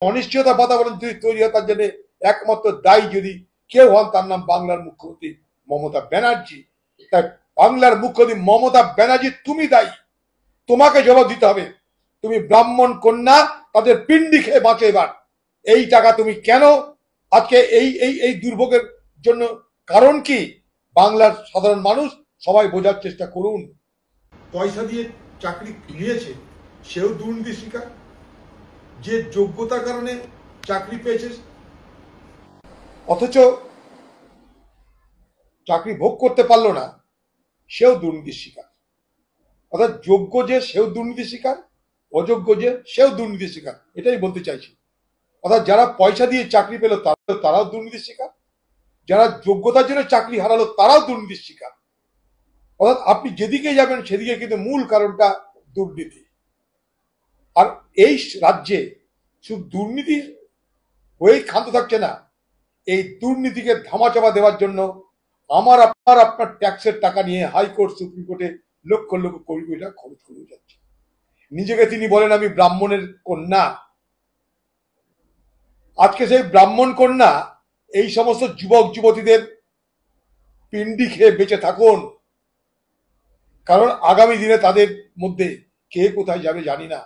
অনিশ্চয়তা বাতাবরণ যদি তৈরি হয় তার জন্য একমাত্র দায়ী যদি কেউ হন তার নাম বাংলার মুখ্যমন্ত্রী মমতা ব্যানার্জি। তাই বাংলার মুখ্যমন্ত্রী মমতা ব্যানার্জি তুমি দায়ী, তোমাকে জবাব দিতে হবে। তুমি ব্রাহ্মণ কন্যা তাদের পিণ্ডি খেয়ে বাঁচে এবার। এই টাকা তুমি কেন আজকে এই এই এই দুর্ভোগের জন্য কারণ কি? বাংলার সাধারণ মানুষ সবাই বোঝার চেষ্টা করুন। পয়সা দিয়ে চাকরি নিয়েছে সেও দুর্নীতি শিকার, যে যোগ্যতার কারণে চাকরি পেয়েছে অথচ চাকরি ভোগ করতে পারলো না সেও দুর্নীতির শিকার। অর্থাৎ যোগ্য যে সেও দুর্নীতি শিকার, অযোগ্য যে সেও দুর্নীতি শিকার, এটাই বলতে চাইছি। অর্থাৎ যারা পয়সা দিয়ে চাকরি পেল তারাও দুর্নীতির শিকার, যারা যোগ্যতার জন্য চাকরি হারালো তারাও দুর্নীতির শিকার। অর্থাৎ আপনি যেদিকে যাবেন সেদিকে কিন্তু মূল কারণটা দুর্নীতি। আর এই রাজ্যে শুধু দুর্নীতি হয়েই ক্ষান্ত থাকছে না, এই দুর্নীতিকে ধামাচাপা দেওয়ার জন্য আমার আপনার ট্যাক্সের টাকা নিয়ে হাইকোর্ট সুপ্রিম কোর্টে লক্ষ লক্ষ কোটি কোটি টাকা খরচ করে যাচ্ছে। নিজেকে তিনি বলেন আমি ব্রাহ্মণের কন্যা। আজকে সেই ব্রাহ্মণ কন্যা এই সমস্ত যুবক যুবতীদের পিণ্ডি খেয়ে বেঁচে থাকুন, কারণ আগামী দিনে তাদের মধ্যে কে কোথায় যাবে জানি না।